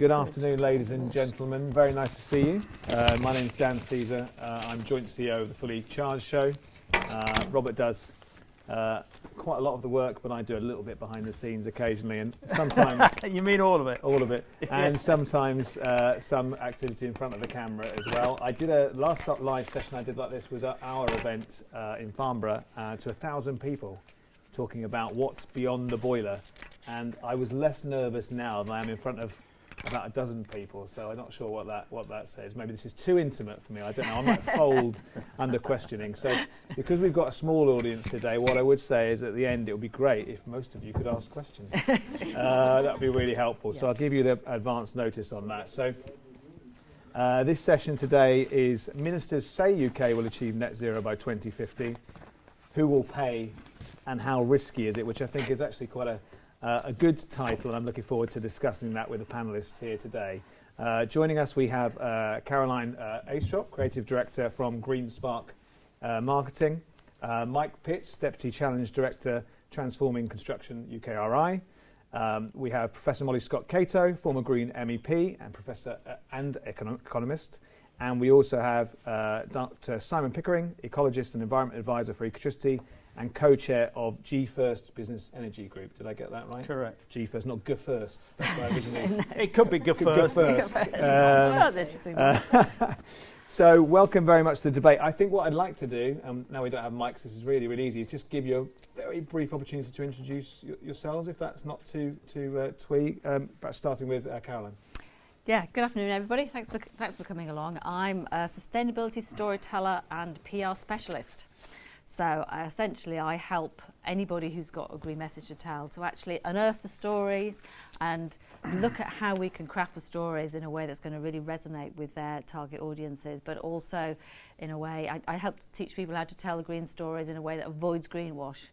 Good afternoon, ladies and gentlemen. Very nice to see you. My name's Dan Caesar. I'm joint CEO of the Fully Charged Show. Robert does quite a lot of the work, but I do a little bit behind the scenes occasionally, and sometimes... You mean all of it? All of it. And sometimes some activity in front of the camera as well. I did last live session I did like this was our event in Farnborough to 1,000 people talking about what's beyond the boiler. And I was less nervous now than I am in front of about a dozen people, so I'm not sure what that says. Maybe this is too intimate for me. I don't know. I might fold under questioning. So, because we've got a small audience today, what I would say is at the end it would be great if most of you could ask questions. That would be really helpful. Yeah. So I'll give you the advance notice on that. So this session today is Ministers say UK will achieve net zero by 2050. Who will pay, and how risky is it? Which I think is actually quite a good title, and I'm looking forward to discussing that with the panelists here today. Joining us, we have Caroline Aistrop, Creative Director from Greenspark Marketing, Mike Pitts, Deputy Challenge Director, Transforming Construction, UKRI. We have Professor Molly Scott Cato, former Green MEP and Professor and Economist. And we also have Dr. Simon Pickering, Ecologist and Environment Advisor for Ecotricity, and co-chair of G1st Business Energy Group. Did I get that right? Correct. G1st, not G1st. That's why originally. It could be G1st. So welcome very much to the debate. I think what I'd like to do, now we don't have mics, this is really, really easy, is just give you a very brief opportunity to introduce yourselves, if that's not too twee. Perhaps starting with Caroline. Yeah, good afternoon, everybody. Thanks for coming along. I'm a sustainability storyteller and PR specialist. So essentially I help anybody who's got a green message to tell to actually unearth the stories and look at how we can craft the stories in a way that's going to really resonate with their target audiences, but also in a way I help to teach people how to tell the green stories in a way that avoids greenwash,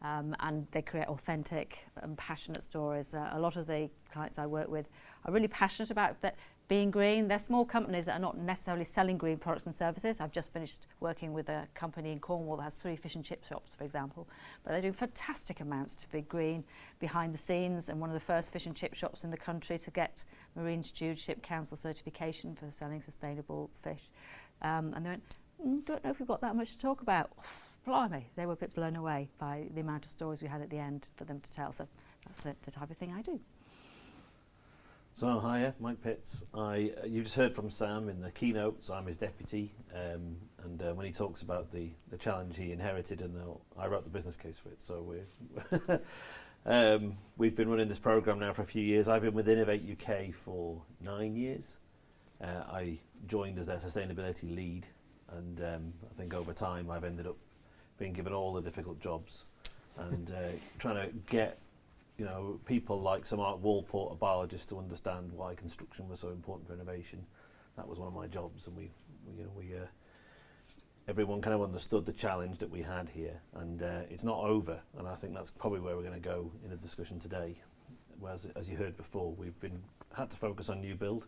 and they create authentic and passionate stories. A lot of the clients I work with are really passionate about that. Being green, they're small companies that are not necessarily selling green products and services. I've just finished working with a company in Cornwall that has 3 fish and chip shops, for example. But they do fantastic amounts to be green behind the scenes, and one of the first fish and chip shops in the country to get Marine Stewardship Council certification for selling sustainable fish. And they went, don't know if we've got that much to talk about. Blimey, they were a bit blown away by the amount of stories we had at the end for them to tell. So that's the type of thing I do. So hiya, Mike Pitts. You just heard from Sam in the keynote, so I'm his deputy, and when he talks about the challenge he inherited, and I wrote the business case for it. So we've been running this programme now for a few years. I've been with Innovate UK for 9 years. I joined as their sustainability lead, and I think over time I've ended up being given all the difficult jobs and trying to get people like Sir Mark Walport, a biologist, to understand why construction was so important for innovation. That was one of my jobs, and everyone kind of understood the challenge that we had here, and it's not over. And I think that's probably where we're going to go in the discussion today. Whereas, as you heard before, we've had to focus on new build.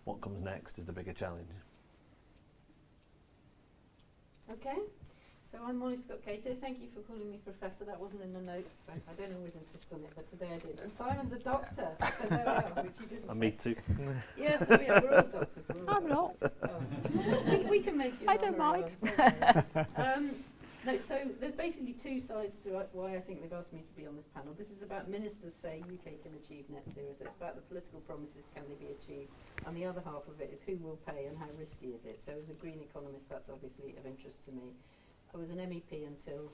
What comes next is the bigger challenge. Okay. So I'm Molly Scott Cato. Thank you for calling me Professor. That wasn't in the notes. So I don't always insist on it, but today I did. And Simon's a doctor, so there we are, which you didn't say. Me too. Yeah, we're all doctors. I'm not. Oh. We can make you. I don't mind. No, so there's basically 2 sides to why I think they've asked me to be on this panel. This is about ministers say UK can achieve net zero. So it's about the political promises, can they be achieved? And the other half of it is who will pay and how risky is it? So as a green economist, that's obviously of interest to me. I was an MEP until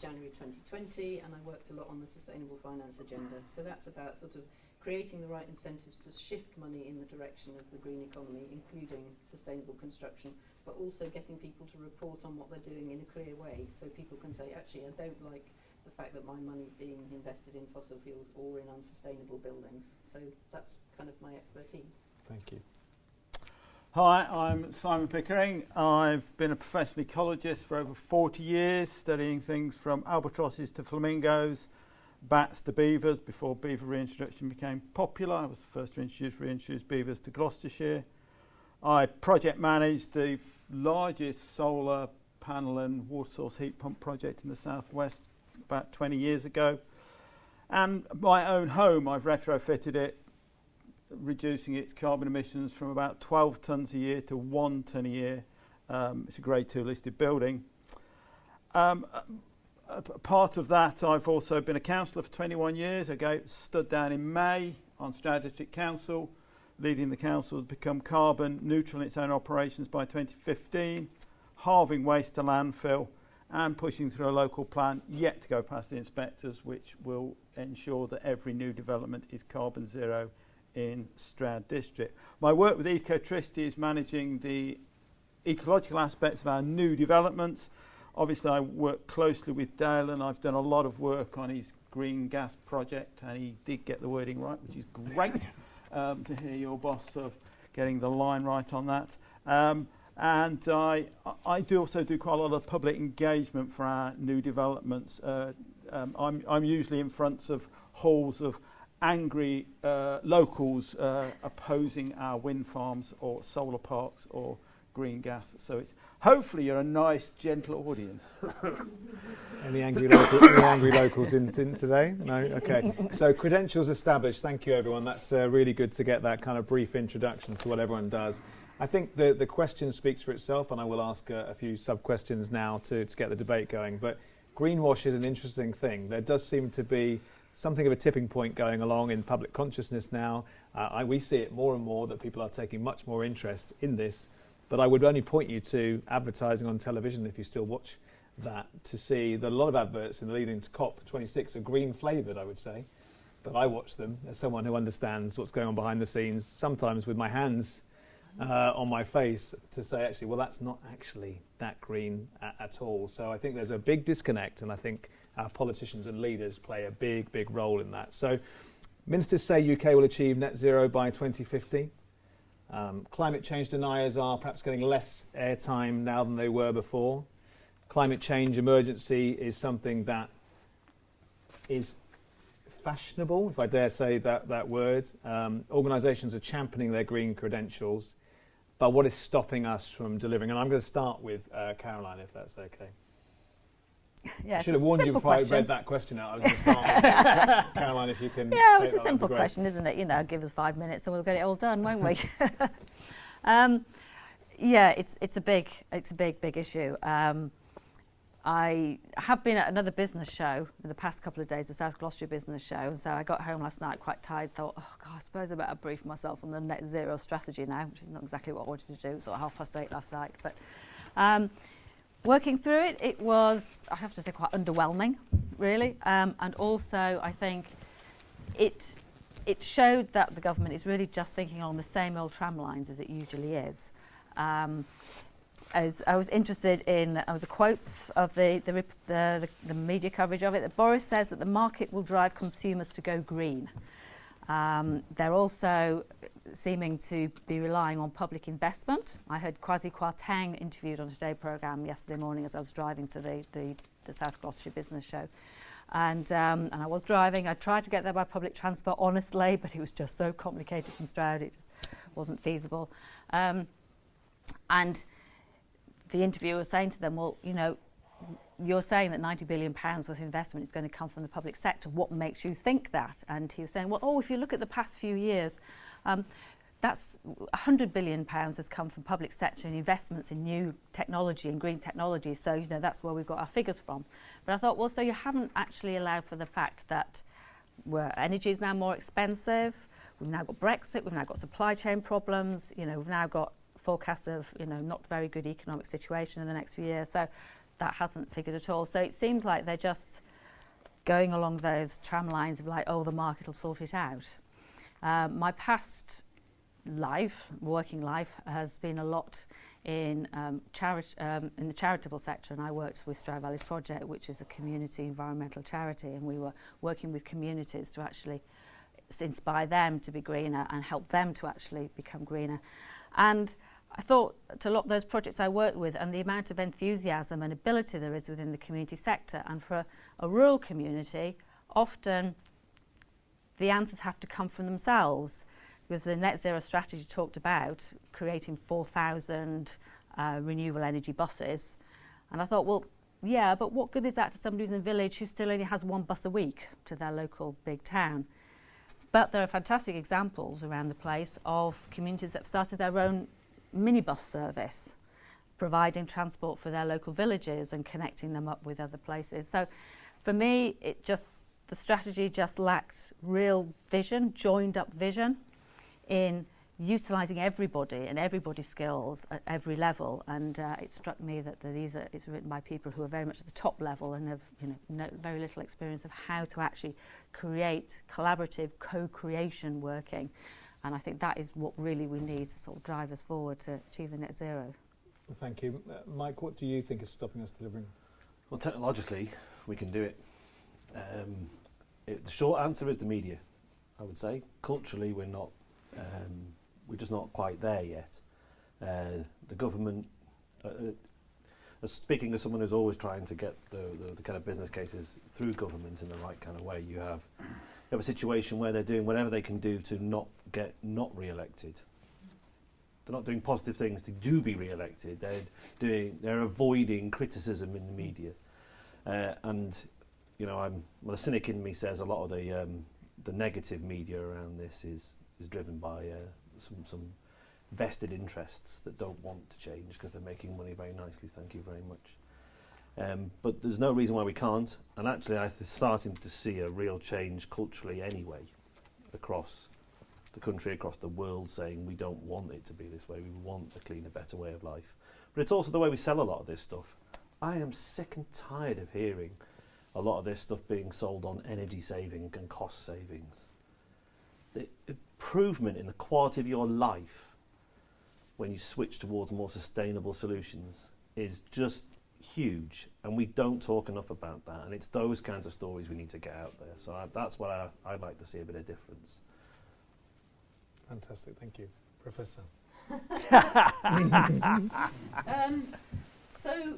January 2020, and I worked a lot on the sustainable finance agenda. So that's about sort of creating the right incentives to shift money in the direction of the green economy, including sustainable construction, but also getting people to report on what they're doing in a clear way, so people can say, actually, I don't like the fact that my money's being invested in fossil fuels or in unsustainable buildings. So that's kind of my expertise. Thank you. Hi, I'm Simon Pickering. I've been a professional ecologist for over 40 years, studying things from albatrosses to flamingos, bats to beavers, before beaver reintroduction became popular. I was the first to reintroduce beavers to Gloucestershire. I project managed the largest solar panel and water source heat pump project in the southwest about 20 years ago. And my own home, I've retrofitted it reducing its carbon emissions from about 12 tonnes a year to 1 tonne a year. It's a Grade 2 listed building. Part of that, I've also been a councillor for 21 years. I stood down in May on Strategic Council, leading the council to become carbon neutral in its own operations by 2015, halving waste to landfill, and pushing through a local plan yet to go past the inspectors, which will ensure that every new development is carbon zero in Stroud District. My work with Ecotricity is managing the ecological aspects of our new developments. Obviously, I work closely with Dale, and I've done a lot of work on his green gas project, and he did get the wording right, which is great to hear your boss sort of getting the line right on that. And I do also do quite a lot of public engagement for our new developments. I'm usually in front of halls of angry locals opposing our wind farms or solar parks or green gas. So it's hopefully you're a nice, gentle audience. Any angry locals in today? No? Okay. So credentials established. Thank you, everyone. That's really good to get that kind of brief introduction to what everyone does. I think the question speaks for itself, and I will ask a few sub-questions now to get the debate going. But greenwash is an interesting thing. There does seem to be something of a tipping point going along in public consciousness now. We see it more and more that people are taking much more interest in this. But I would only point you to advertising on television, if you still watch that, to see that a lot of adverts in the leading to COP26 are green flavoured, I would say. But I watch them as someone who understands what's going on behind the scenes, sometimes with my hands on my face, to say, actually, well, that's not actually that green at all. So I think there's a big disconnect, and I think our politicians and leaders play a big, big role in that. So ministers say UK will achieve net zero by 2050. Climate change deniers are perhaps getting less airtime now than they were before. Climate change emergency is something that is fashionable, if I dare say that word. Organisations are championing their green credentials, but what is stopping us from delivering? And I'm going to start with Caroline, if that's okay. Yes, I should have warned you before I read that question out. I was going to start with Caroline, if you can. Yeah, it's a simple question, isn't it? You know, give us 5 minutes and we'll get it all done, won't we? Yeah, it's a big issue. I have been at another business show in the past couple of days, the South Gloucestershire business show. So I got home last night quite tired, thought, oh God, I suppose I better brief myself on the net zero strategy now, which is not exactly what I wanted to do. It was sort of 8:30 last night. But working through it, it was, I have to say, quite underwhelming, really. And also, I think it showed that the government is really just thinking on the same old tram lines as it usually is. As I was interested in the quotes of the media coverage of it, that Boris says that the market will drive consumers to go green. They're also seeming to be relying on public investment. I heard Kwasi Kwarteng interviewed on a Today programme yesterday morning as I was driving to the South Gloucestershire business show. And I was driving. I tried to get there by public transport, honestly, but it was just so complicated from Stroud, it just wasn't feasible. And the interviewer was saying to them, well, you know, you're saying that £90 billion worth of investment is going to come from the public sector. What makes you think that? And he was saying, well, if you look at the past few years, that's £100 billion has come from public sector and investments in new technology and green technology. So, you know, that's where we've got our figures from. But I thought, well, so you haven't actually allowed for the fact that energy is now more expensive. We've now got Brexit. We've now got supply chain problems. You know, we've now got forecasts of, you know, not very good economic situation in the next few years. So that hasn't figured at all. So it seems like they're just going along those tram lines of like, oh, the market will sort it out. My past life, working life, has been a lot in the charitable sector, and I worked with Stroud Valley's Project, which is a community environmental charity, and we were working with communities to actually inspire them to be greener and help them to actually become greener. And I thought to a lot of those projects I worked with and the amount of enthusiasm and ability there is within the community sector, and for a rural community, often the answers have to come from themselves, because the net zero strategy talked about creating 4,000 renewable energy buses. And I thought, well, yeah, but what good is that to somebody who's in a village who still only has one bus a week to their local big town? But there are fantastic examples around the place of communities that have started their own minibus service, providing transport for their local villages and connecting them up with other places. So for me, the strategy just lacked real vision, joined up vision in utilising everybody and everybody's skills at every level. And it struck me that it's written by people who are very much at the top level and have very little experience of how to actually create collaborative co-creation working. And I think that is what really we need to sort of drive us forward to achieve the net zero. Well, thank you. Mike, what do you think is stopping us delivering? Well, technologically, we can do it. The short answer is the media, I would say. Culturally, we're not. We're just not quite there yet. The government, speaking as someone who's always trying to get the kind of business cases through government in the right kind of way, you have a situation where they're doing whatever they can do to not get re-elected. They're not doing positive things to be re-elected. They're avoiding criticism in the media, and the cynic in me says a lot of the negative media around this is driven by some vested interests that don't want to change because they're making money very nicely. Thank you very much. But there's no reason why we can't. And actually, I'm starting to see a real change culturally anyway, across the country, across the world, saying we don't want it to be this way. We want a cleaner, better way of life. But it's also the way we sell a lot of this stuff. I am sick and tired of hearing a lot of this stuff being sold on energy saving and cost savings. The improvement in the quality of your life when you switch towards more sustainable solutions is just huge, and we don't talk enough about that, and it's those kinds of stories we need to get out there. So that's what I'd like to see a bit of difference. Fantastic, thank you. Professor. So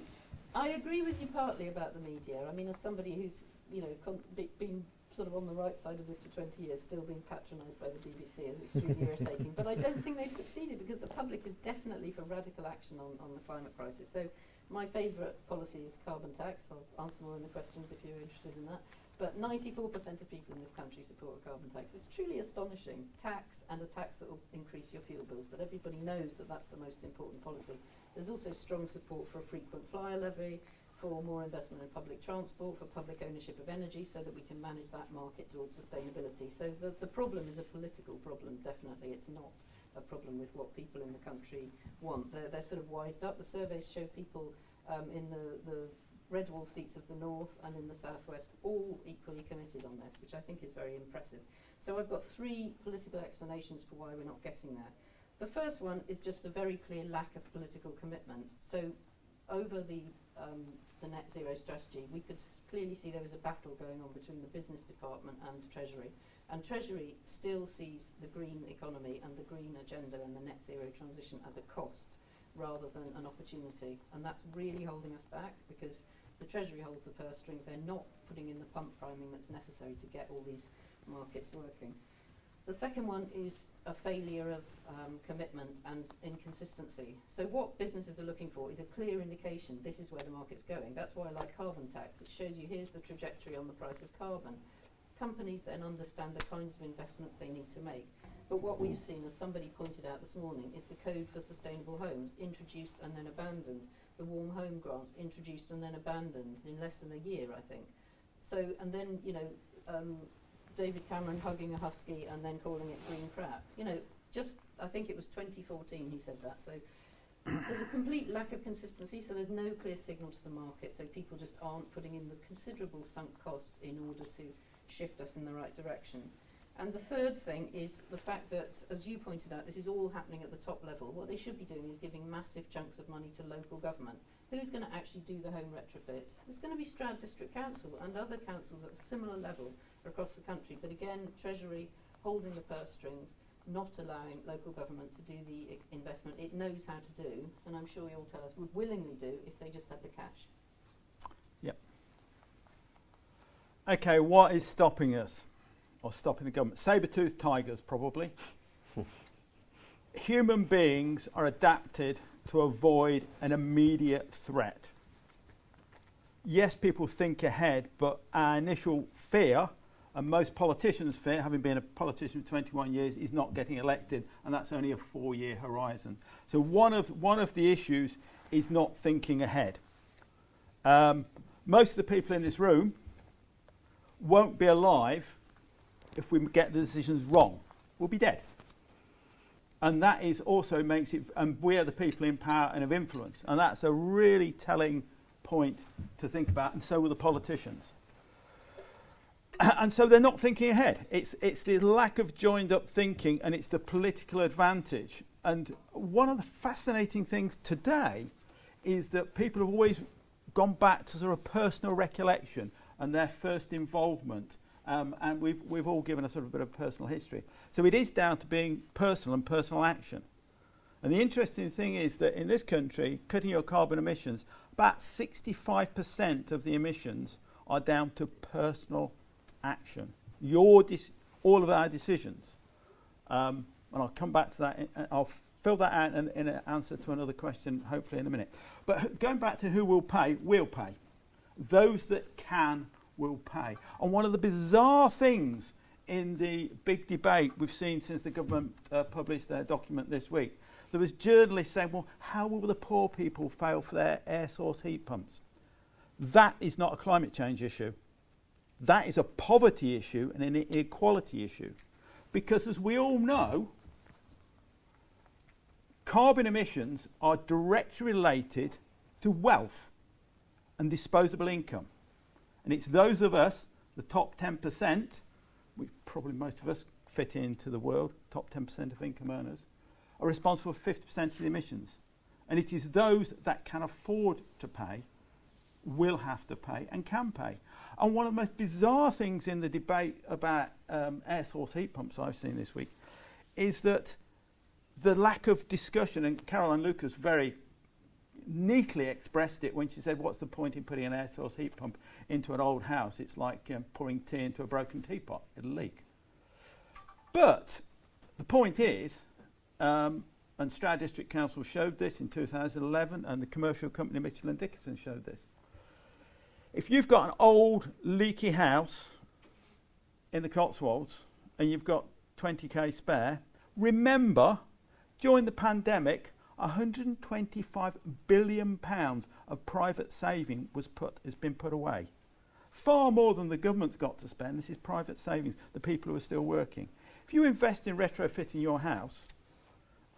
I agree with you partly about the media. I mean, as somebody who's been sort of on the right side of this for 20 years, still being patronised by the BBC is extremely irritating. But I don't think they've succeeded, because the public is definitely for radical action on the climate crisis. So my favourite policy is carbon tax. I'll answer more in the questions if you're interested in that. But 94% of people in this country support a carbon tax. It's truly astonishing. Tax, and a tax that will increase your fuel bills. But everybody knows that that's the most important policy. There's also strong support for a frequent flyer levy, for more investment in public transport, for public ownership of energy, so that we can manage that market towards sustainability. So the problem is a political problem, definitely. It's not a problem with what people in the country want. They're sort of wised up. The surveys show people in the red wall seats of the north and in the southwest all equally committed on this, which I think is very impressive. So I've got three political explanations for why we're not getting there. The first one is just a very clear lack of political commitment. So over the net zero strategy, we could clearly see there was a battle going on between the business department and Treasury. And Treasury still sees the green economy and the green agenda and the net zero transition as a cost rather than an opportunity. And that's really holding us back, because the Treasury holds the purse strings. They're not putting in the pump priming that's necessary to get all these markets working. The second one is a failure of commitment and inconsistency. So what businesses are looking for is a clear indication this is where the market's going. That's why I like carbon tax. It shows you here's the trajectory on the price of carbon. Companies then understand the kinds of investments they need to make. But what we've seen, as somebody pointed out this morning, is the Code for Sustainable Homes, introduced and then abandoned. The Warm Home Grants, introduced and then abandoned in less than a year, I think. So, and then, David Cameron hugging a husky and then calling it green crap. I think it was 2014 he said that. So there's a complete lack of consistency, so there's no clear signal to the market, so people just aren't putting in the considerable sunk costs in order to shift us in the right direction. And the third thing is the fact that, as you pointed out, this is all happening at the top level. What they should be doing is giving massive chunks of money to local government. Who's going to actually do the home retrofits? There's going to be Stroud District Council and other councils at a similar level across the country. But again, Treasury holding the purse strings, not allowing local government to do the investment it knows how to do, and I'm sure you'll tell us would willingly do if they just had the cash. Yep. Okay, what is stopping us? Or stopping the government? Saber-toothed tigers, probably. Human beings are adapted to avoid an immediate threat. Yes, people think ahead, but our initial fear And most politicians fear, having been a politician for 21 years, is not getting elected, and that's only a 4-year horizon. So one of the issues is not thinking ahead. Most of the people in this room won't be alive if we get the decisions wrong. We'll be dead. And that is also makes it, and we are the people in power and of influence. And that's a really telling point to think about, and so will the politicians. And so they're not thinking ahead. It's the lack of joined up thinking, and it's the political advantage. And one of the fascinating things today is that people have always gone back to sort of personal recollection and their first involvement. And we've all given a sort of bit of personal history. So it is down to being personal and personal action. And the interesting thing is that in this country, cutting your carbon emissions, about 65% of the emissions are down to personal action. All of our decisions. And I'll come back to that. I'll fill that out in an answer to another question, hopefully in a minute. But going back to who will pay, will pay. Those that can will pay. And one of the bizarre things in the big debate we've seen since the government published their document this week, there was journalists saying, well, how will the poor people pay for their air source heat pumps? That is not a climate change issue. That is a poverty issue and an inequality issue. Because as we all know, carbon emissions are directly related to wealth and disposable income. And it's those of us, the top 10%, which probably most of us fit into the world, top 10% of income earners, are responsible for 50% of the emissions. And it is those that can afford to pay, will have to pay, and can pay. And one of the most bizarre things in the debate about air source heat pumps I've seen this week is that the lack of discussion, and Caroline Lucas very neatly expressed it when she said, what's the point in putting an air source heat pump into an old house? It's like pouring tea into a broken teapot. It'll leak. But the point is, and Stroud District Council showed this in 2011, and the commercial company Mitchell & Dickinson showed this. If you've got an old leaky house in the Cotswolds and you've got 20k spare, remember, during the pandemic, £125 billion of private saving has been put away. Far more than the government's got to spend. This is private savings, the people who are still working. If you invest in retrofitting your house,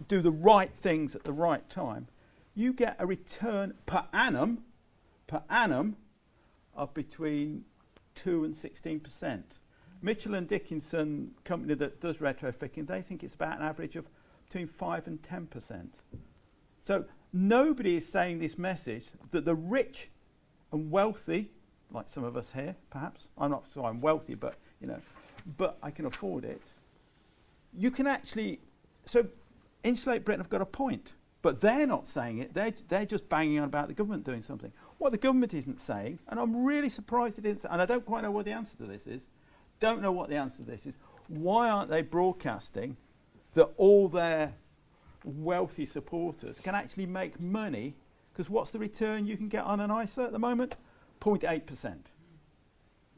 do the right things at the right time, you get a return per annum of between 2 and 16%. Mitchell & Dickinson, company that does retrofitting, they think it's about an average of between 5 and 10%. So nobody is saying this message that the rich and wealthy, like some of us here, perhaps, I'm wealthy, but but I can afford it. You can actually, so Insulate Britain have got a point, but they're not saying it. They're just banging on about the government doing something. What the government isn't saying, and I'm really surprised it isn't, and I don't quite know what the answer to this is. Don't know what the answer to this is. Why aren't they broadcasting that all their wealthy supporters can actually make money? Because what's the return you can get on an ISA at the moment? 0.8%.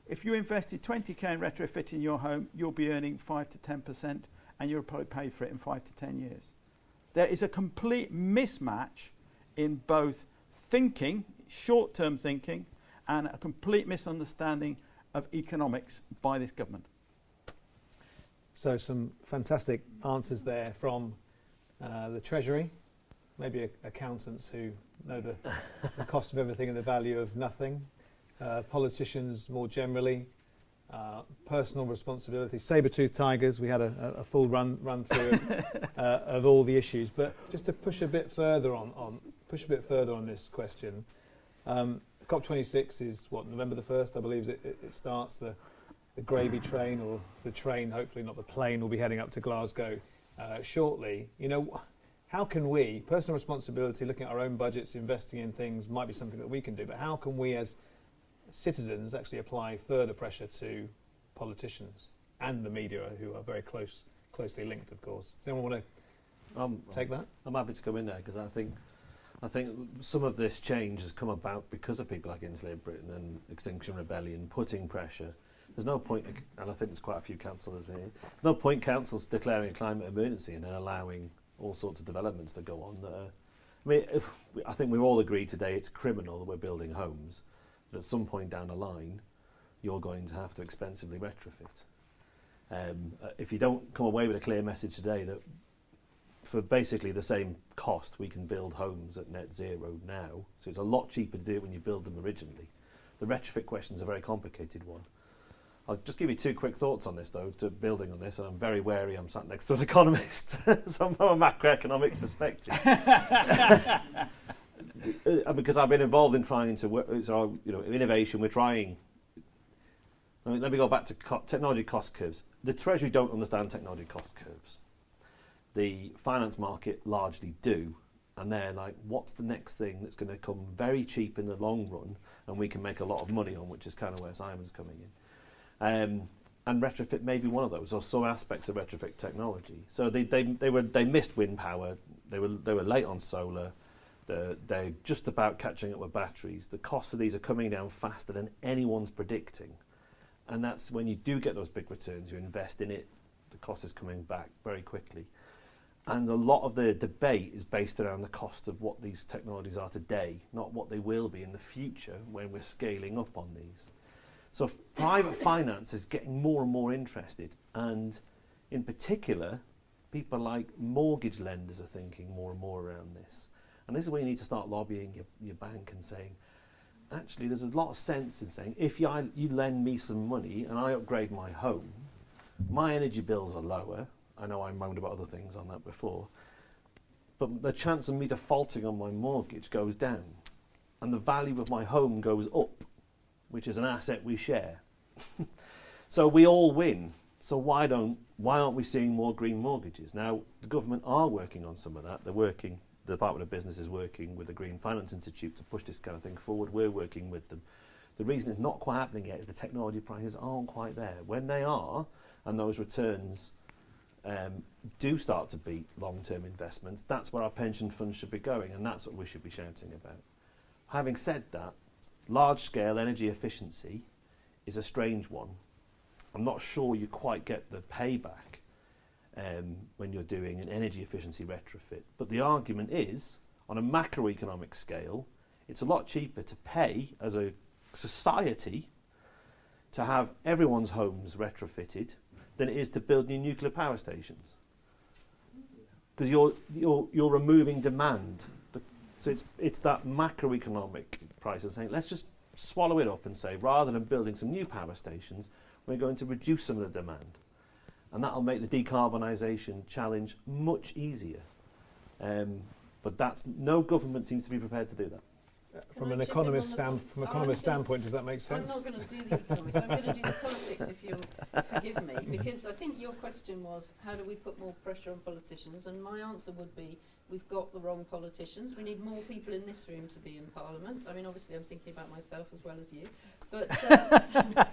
If you invested 20k in retrofitting your home, you'll be earning 5 to 10%, and you'll probably pay for it in 5 to 10 years. There is a complete mismatch in both thinking, short-term thinking, and a complete misunderstanding of economics by this government. So some fantastic answers there from the Treasury, maybe accountants who know the cost of everything and the value of nothing, politicians more generally, personal responsibility, saber-toothed tigers. We had a full run through of all the issues, but just to push a bit further on this question. COP26 is what, November the 1st, I believe it starts. The gravy train, or the train, hopefully not the plane, will be heading up to Glasgow shortly. How can we, personal responsibility, looking at our own budgets, investing in things might be something that we can do, but how can we as citizens actually apply further pressure to politicians and the media, who are very closely linked, of course? Does anyone want to take that? I'm happy to come in there, because I think some of this change has come about because of people like Insulate Britain and Extinction Rebellion putting pressure, There's no point, and I think there's quite a few councillors here, there's no point councils declaring a climate emergency and then allowing all sorts of developments to go on that are, I mean, I think we've all agreed today it's criminal that we're building homes, but at some point down the line, you're going to have to expensively retrofit. If you don't come away with a clear message today that for basically the same cost, we can build homes at net zero now, so it's a lot cheaper to do it when you build them originally. The retrofit question is a very complicated one. I'll just give you 2 quick thoughts on this, though, to building on this, and I'm very wary I'm sat next to an economist, so from a macroeconomic perspective. Because I've been involved in trying to work, so, you know, innovation, we're trying. I mean, let me go back to technology cost curves. The Treasury don't understand technology cost curves. The finance market largely do, and they're like, what's the next thing that's going to come very cheap in the long run, and we can make a lot of money on, which is kind of where Simon's coming in. And retrofit may be one of those, or some aspects of retrofit technology. So they missed wind power. They were late on solar. They're just about catching up with batteries. The costs of these are coming down faster than anyone's predicting, and that's when you do get those big returns. You invest in it, the cost is coming back very quickly. And a lot of the debate is based around the cost of what these technologies are today, not what they will be in the future when we're scaling up on these. So private finance is getting more and more interested, and in particular, people like mortgage lenders are thinking more and more around this. And this is where you need to start lobbying your bank and saying, actually, there's a lot of sense in saying, if you lend me some money and I upgrade my home, my energy bills are lower. I know I moaned about other things on that before, but the chance of me defaulting on my mortgage goes down, and the value of my home goes up, which is an asset we share. So we all win. So why aren't we seeing more green mortgages? Now, the government are working on some of that. The Department of Business is working with the Green Finance Institute to push this kind of thing forward. We're working with them. The reason it's not quite happening yet is the technology prices aren't quite there. When they are, and those returns do start to beat long-term investments, that's where our pension funds should be going, and that's what we should be shouting about. Having said that, large-scale energy efficiency is a strange one. I'm not sure you quite get the payback when you're doing an energy efficiency retrofit. But the argument is, on a macroeconomic scale, it's a lot cheaper to pay as a society to have everyone's homes retrofitted than it is to build new nuclear power stations. Because you're removing demand. So it's that macroeconomic price of saying, let's just swallow it up and say, rather than building some new power stations, we're going to reduce some of the demand. And that'll make the decarbonisation challenge much easier. But no government seems to be prepared to do that. From an economist standpoint, does that make sense? I'm not going to do the economics. I'm going to do the politics, if you'll forgive me, because I think your question was, how do we put more pressure on politicians? And my answer would be, we've got the wrong politicians. We need more people in this room to be in Parliament. I mean, obviously, I'm thinking about myself as well as you. But,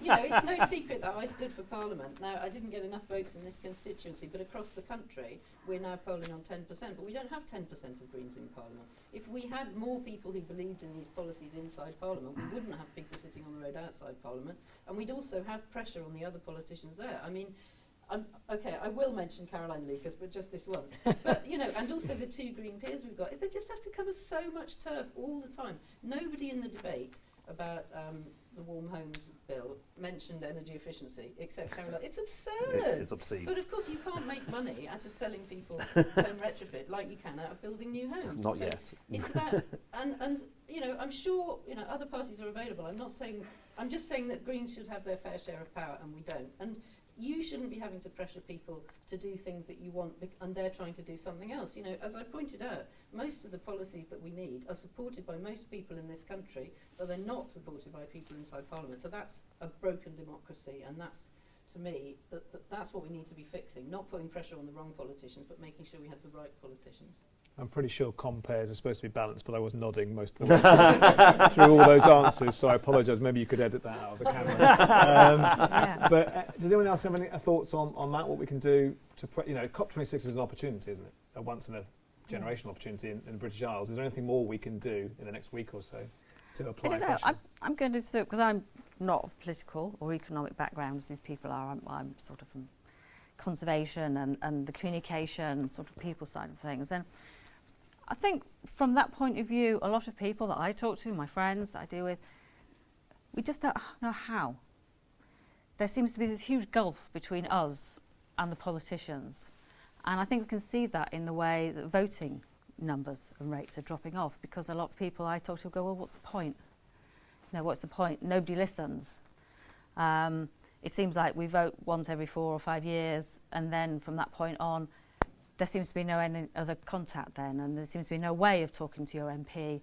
you know, it's no secret that I stood for Parliament. Now, I didn't get enough votes in this constituency, but across the country, we're now polling on 10%. But we don't have 10% of Greens in Parliament. If we had more people who believed in these policies inside Parliament, we wouldn't have people sitting on the road outside Parliament. And we'd also have pressure on the other politicians there. I mean, okay, I will mention Caroline Lucas, but just this once. But, you know, and also the 2 Green peers we've got, they just have to cover so much turf all the time. Nobody in the debate about the Warm Homes Bill mentioned energy efficiency, except Caroline. It's absurd. It's obscene. But of course, you can't make money out of selling people home retrofit like you can out of building new homes. Not so yet. It's about, and you know, I'm sure, you know, other parties are available. I'm just saying that Greens should have their fair share of power, and we don't. And you shouldn't be having to pressure people to do things that you want, and they're trying to do something else. You know, as I pointed out, most of the policies that we need are supported by most people in this country, but they're not supported by people inside Parliament. So that's a broken democracy, and that's, to me, that's what we need to be fixing, not putting pressure on the wrong politicians, but making sure we have the right politicians. I'm pretty sure compares are supposed to be balanced, but I was nodding most of the way through all those answers, so I apologise. Maybe you could edit that out of the camera. But does anyone else have any thoughts on that, what we can do to, you know, COP26 is an opportunity, isn't it? A once in a generational opportunity in the British Isles. Is there anything more we can do in the next week or so to apply I don't know. pressure? I'm going to sue because I'm not of political or economic background as these people are. I'm sort of from conservation and the communication sort of people side of things. And I think from that point of view, a lot of people that I talk to, my friends that I deal with, we just don't know how. There seems to be this huge gulf between us and the politicians. And I think we can see that in the way that voting numbers and rates are dropping off, because a lot of people I talk to go, well, what's the point? You know, what's the point? Nobody listens. It seems like we vote once every 4 or 5 years, and then from that point on, there seems to be no any other contact then, and there seems to be no way of talking to your MP.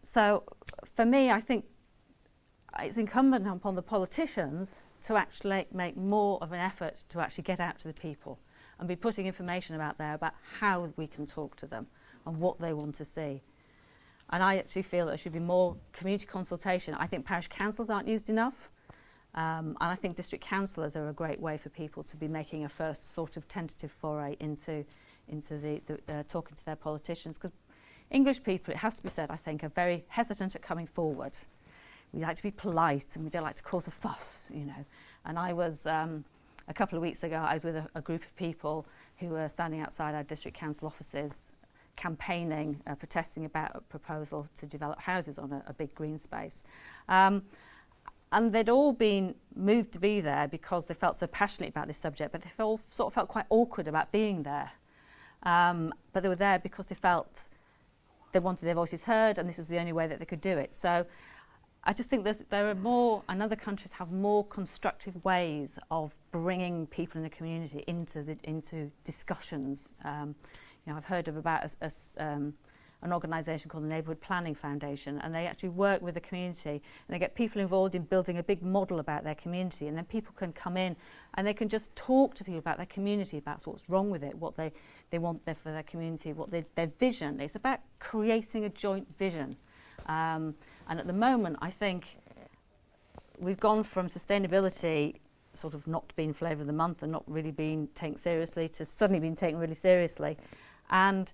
So for me, I think it's incumbent upon the politicians to actually make more of an effort to actually get out to the people and be putting information out there about how we can talk to them and what they want to see. And I actually feel there should be more community consultation. I think parish councils aren't used enough. And I think district councillors are a great way for people to be making a first sort of tentative foray into the talking to their politicians. Because English people, it has to be said, I think, are very hesitant at coming forward. We like to be polite and we don't like to cause a fuss, you know. And I was, a couple of weeks ago, I was with a group of people who were standing outside our district council offices campaigning, protesting about a proposal to develop houses on a big green space. And they'd all been moved to be there because they felt so passionate about this subject, but they all sort of felt quite awkward about being there. But they were there because they felt they wanted their voices heard, and this was the only way that they could do it. So I just think there are more, and other countries have more constructive ways of bringing people in the community into discussions. You know, I've heard of about an organisation called the Neighbourhood Planning Foundation, and they actually work with the community and they get people involved in building a big model about their community, and then people can come in and they can just talk to people about their community, about what's wrong with it, what they want there for their community, what their vision. It's about creating a joint vision. And at the moment, I think we've gone from sustainability sort of not being flavour of the month and not really being taken seriously to suddenly being taken really seriously. And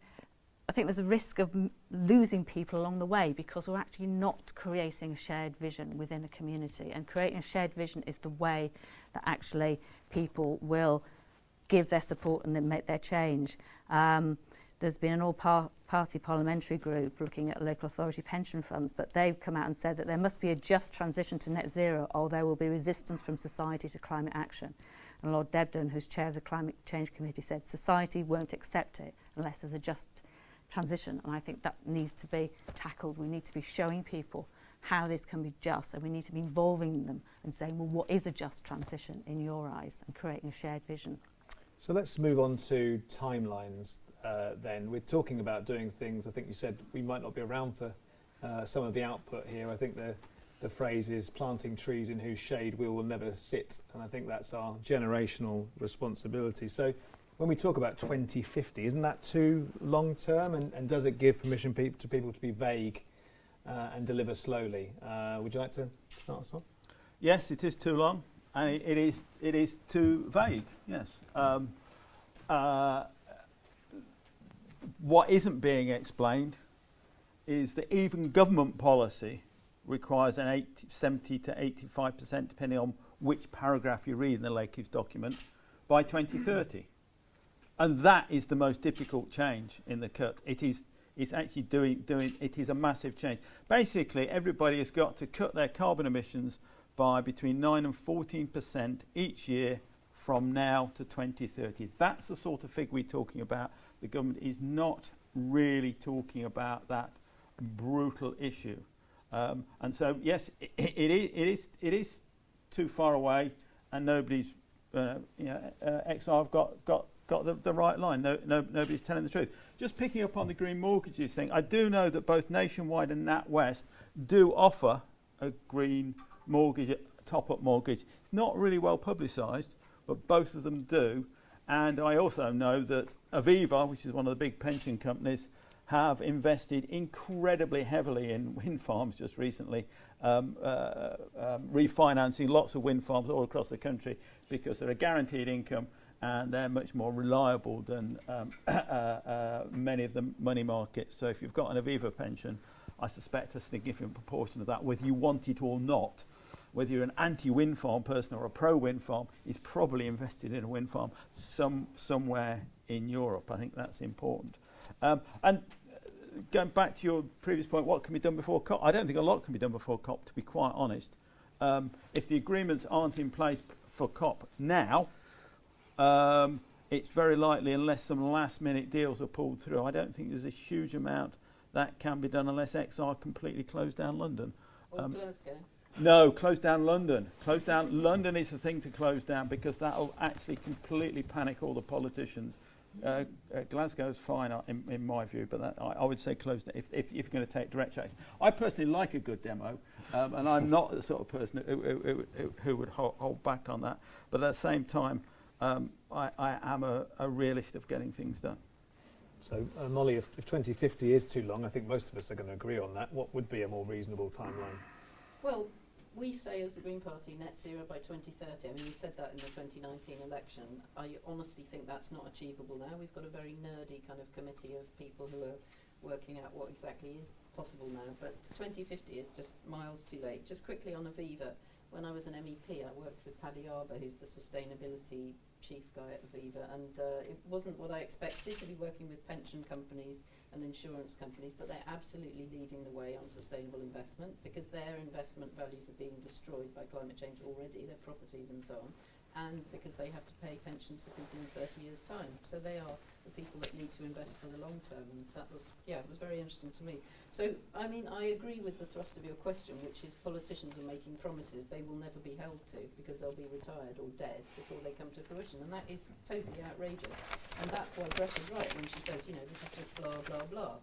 I think there's a risk of losing people along the way because we're actually not creating a shared vision within a community. And creating a shared vision is the way that actually people will give their support and then make their change. There's been an all-party parliamentary group looking at local authority pension funds, but they've come out and said that there must be a just transition to net zero, or there will be resistance from society to climate action. And Lord Debden, who's chair of the Climate Change Committee, said society won't accept it unless there's a just transition. And I think that needs to be tackled. We need to be showing people how this can be just, and we need to be involving them and saying, well, what is a just transition in your eyes, and creating a shared vision. So let's move on to timelines. Then we're talking about doing things. I think you said we might not be around for some of the output here. I think the phrase is planting trees in whose shade we will never sit, and I think that's our generational responsibility. So when we talk about 2050, isn't that too long term, and does it give permission to people to be vague and deliver slowly? Would you like to start us off? Yes, it is too long, and it is too vague. Yes. What isn't being explained is that even government policy requires an 70 to 85%, depending on which paragraph you read in the Lakeview document, by 2030. And that is the most difficult change in the cut. It's actually it is a massive change. Basically, everybody has got to cut their carbon emissions by between 9 and 14% each year from now to 2030. That's the sort of figure we're talking about. The government is not really talking about that brutal issue. And so, yes, it is too far away, and nobody's, XR have got the right line. Nobody's telling the truth. Just picking up on the green mortgages thing, I do know that both Nationwide and NatWest do offer a green mortgage, top-up mortgage. It's not really well publicised, but both of them do. And I also know that Aviva, which is one of the big pension companies, have invested incredibly heavily in wind farms just recently, refinancing lots of wind farms all across the country because they're a guaranteed income and they're much more reliable than many of the money markets. So if you've got an Aviva pension, I suspect a significant proportion of that, whether you want it or not, whether you're an anti-wind farm person or a pro-wind farm, is probably invested in a wind farm somewhere in Europe. I think that's important. And going back to your previous point, what can be done before COP? I don't think a lot can be done before COP, to be quite honest. If the agreements aren't in place for COP now, it's very likely, unless some last-minute deals are pulled through, I don't think there's a huge amount that can be done unless XR completely close down London. Or Glasgow. No, close down London. Close down London is the thing to close down, because that will actually completely panic all the politicians. Glasgow's fine in my view, but that, I would say close down if you're going to take direct action. I personally like a good demo, and I'm not the sort of person who would hold back on that. But at the same time, I am a realist of getting things done. So, Molly, if 2050 is too long, I think most of us are going to agree on that. What would be a more reasonable timeline? Well, we say as the Green Party net zero by 2030. I mean, we said that in the 2019 election. I honestly think that's not achievable now. We've got a very nerdy kind of committee of people who are working out what exactly is possible now. But 2050 is just miles too late. Just quickly on Aviva, when I was an MEP, I worked with Paddy Arbour, who's the sustainability chief guy at Aviva, and it wasn't what I expected to be working with pension companies and insurance companies, but they're absolutely leading the way on sustainable investment, because their investment values are being destroyed by climate change already, their properties and so on, and because they have to pay pensions to people in 30 years' time. So they are the people that need to invest for the long term, and that was, yeah, it was very interesting to me. So, I mean, I agree with the thrust of your question, which is politicians are making promises they will never be held to, because they'll be retired or dead before they come to fruition, and that is totally outrageous. And that's why Greta's right when she says, you know, this is just blah, blah, blah.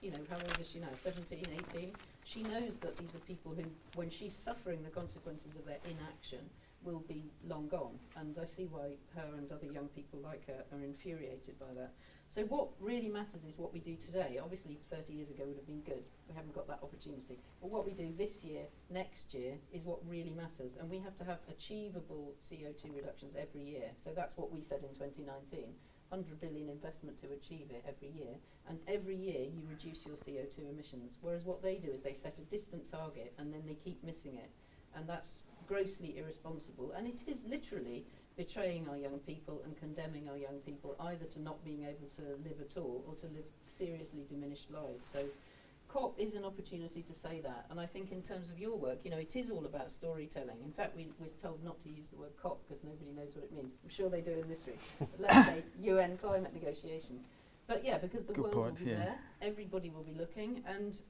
You know, how old is she now? 17, 18? She knows that these are people who, when she's suffering the consequences of their inaction, will be long gone. And I see why her and other young people like her are infuriated by that. So what really matters is what we do today. Obviously 30 years ago would have been good. We haven't got that opportunity. But what we do this year, next year, is what really matters. And we have to have achievable CO2 reductions every year. So that's what we said in 2019. 100 billion investment to achieve it every year. And every year you reduce your CO2 emissions. Whereas what they do is they set a distant target and then they keep missing it. And that's grossly irresponsible. And it is literally betraying our young people and condemning our young people either to not being able to live at all or to live seriously diminished lives. So COP is an opportunity to say that. And I think in terms of your work, you know, it is all about storytelling. In fact, we're told not to use the word COP because nobody knows what it means. I'm sure they do in this room. But let's say UN climate negotiations. But yeah, because the world will be there, everybody will be looking, and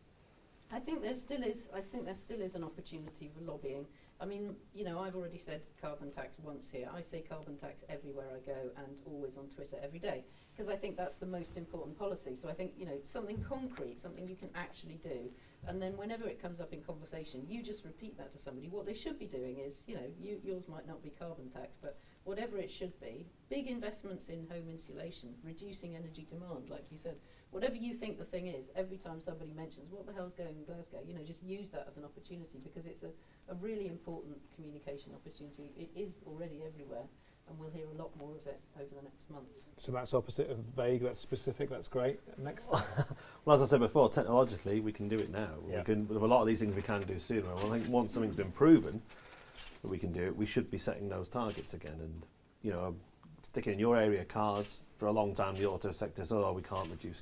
I think there still is an opportunity for lobbying. I mean, you know, I've already said carbon tax once here. I say carbon tax everywhere I go and always on Twitter every day, because I think that's the most important policy. So I think, you know, something concrete, something you can actually do. And then whenever it comes up in conversation, you just repeat that to somebody. What they should be doing is, you know, yours might not be carbon tax, but whatever it should be, big investments in home insulation, reducing energy demand, like you said. Whatever you think the thing is, every time somebody mentions what the hell's going in Glasgow, you know, just use that as an opportunity, because it's a really important communication opportunity. It is already everywhere, and we'll hear a lot more of it over the next month. So that's opposite of vague, that's specific, that's great. Next. Well, as I said before, technologically we can do it now. Yeah. We can, with a lot of these things we can do sooner. Well, I think once something's been proven that we can do it, we should be setting those targets again. And, you know, sticking in your area, cars, for a long time the auto sector said, oh, we can't reduce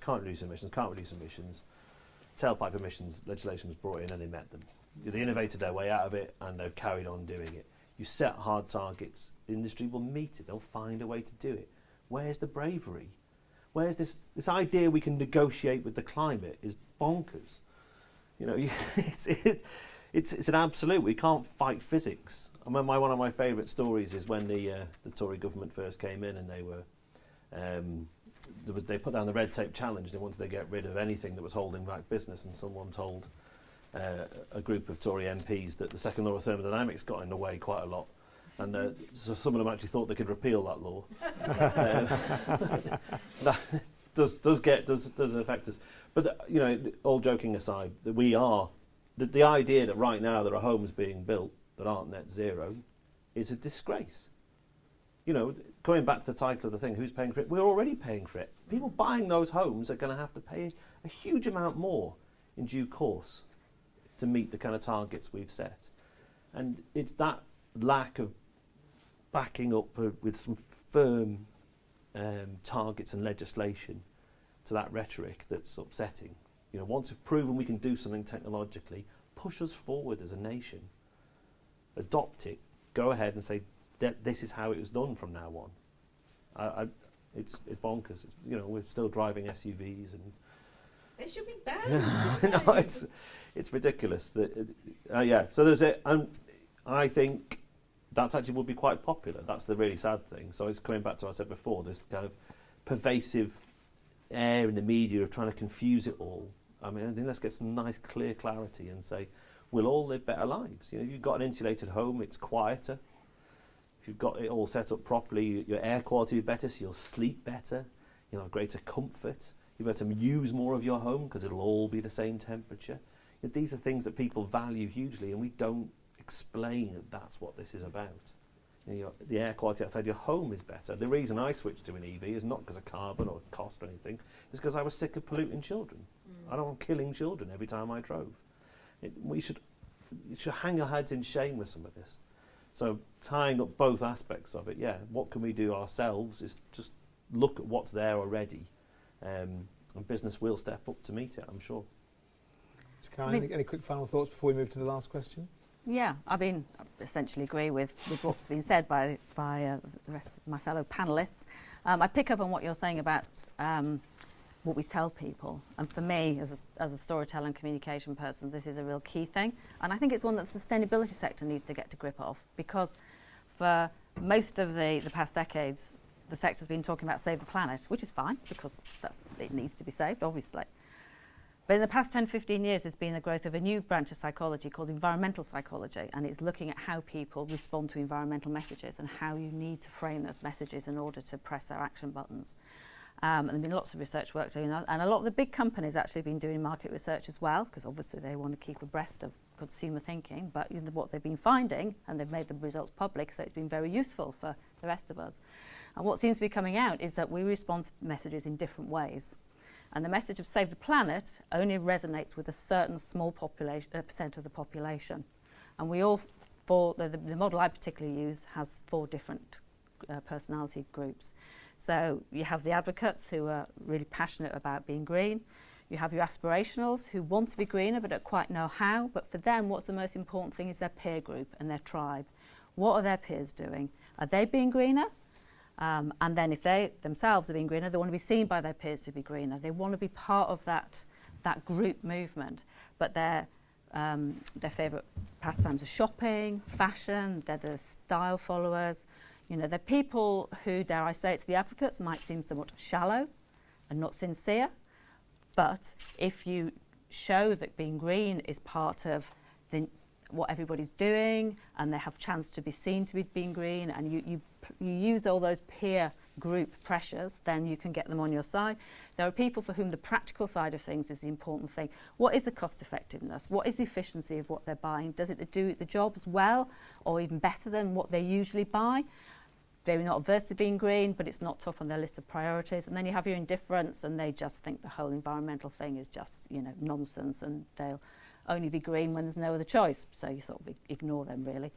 emissions. Tailpipe emissions legislation was brought in and they met them. They innovated their way out of it and they've carried on doing it. You set hard targets, industry will meet it, they'll find a way to do it. Where's the bravery? Where's this idea we can negotiate with the climate is bonkers. You know, it's an absolute, we can't fight physics. I remember one of my favourite stories is when the Tory government first came in and they put down the red tape challenge. They wanted to get rid of anything that was holding back business, and someone told a group of Tory MPs that the second law of thermodynamics got in the way quite a lot, and so some of them actually thought they could repeal that law. That does affect us. But you know, all joking aside, that we are the idea that right now there are homes being built that aren't net zero is a disgrace. You know, going back to the title of the thing, who's paying for it? We're already paying for it. People buying those homes are going to have to pay a huge amount more in due course to meet the kind of targets we've set. And it's that lack of backing up with some firm targets and legislation to that rhetoric that's upsetting. You know, once we've proven we can do something technologically, push us forward as a nation. Adopt it. Go ahead and say that this is how it was done from now on. It's bonkers. It's, you know, we're still driving SUVs and. They should be banned. No, it's ridiculous. Yeah. So there's it, and I think that's actually would be quite popular. That's the really sad thing. So it's coming back to what I said before. There's kind of pervasive air in the media of trying to confuse it all. I mean, I think let's get some nice, clear clarity and say we'll all live better lives. You know, if you've got an insulated home, it's quieter. If you've got it all set up properly, your air quality is better, so you'll sleep better. You'll have greater comfort. You'll be able to use more of your home because it'll all be the same temperature. You know, these are things that people value hugely, and we don't explain that that's what this is about. You know, the air quality outside your home is better. The reason I switched to an EV is not because of carbon or cost or anything. It's because I was sick of polluting children. I don't want killing children every time I drove. We should hang our heads in shame with some of this. So tying up both aspects of it, yeah, what can we do ourselves is just look at what's there already, and business will step up to meet it, I'm sure. So Karen, any quick final thoughts before we move to the last question? Yeah, I mean, I essentially agree with what's been said by the rest of my fellow panellists. I pick up on what you're saying about what we tell people. And for me, as a storyteller and communication person, this is a real key thing. And I think it's one that the sustainability sector needs to get to grip of, because for most of the past decades, the sector's been talking about save the planet, which is fine, because it needs to be saved, obviously. But in the past 10, 15 years, there's been the growth of a new branch of psychology called environmental psychology, and it's looking at how people respond to environmental messages and how you need to frame those messages in order to press their action buttons. And there's been lots of research work doing that, and a lot of the big companies actually have been doing market research as well, because obviously they want to keep abreast of consumer thinking, but you know, what they've been finding, and they've made the results public, so it's been very useful for the rest of us. And what seems to be coming out is that we respond to messages in different ways. And the message of save the planet only resonates with a certain small percent of the population. And we all, the model I particularly use has 4 different personality groups. So you have the advocates who are really passionate about being green. You have your aspirationals who want to be greener but don't quite know how. But for them, what's the most important thing is their peer group and their tribe. What are their peers doing? Are they being greener? And then if they themselves are being greener, they want to be seen by their peers to be greener. They want to be part of that group movement. But their favourite pastimes are shopping, fashion, they're the style followers. You know, they're people who, dare I say it to the advocates, might seem somewhat shallow and not sincere. But if you show that being green is part of what everybody's doing, and they have a chance to be seen to be being green, and you use all those peer group pressures, then you can get them on your side. There are people for whom the practical side of things is the important thing. What is the cost effectiveness? What is the efficiency of what they're buying? Does it do the job as well, or even better than what they usually buy? They're not averse to being green, but it's not top on their list of priorities. And then you have your indifference, and they just think the whole environmental thing is just, you know, nonsense, and they'll only be green when there's no other choice. So you sort of ignore them, really.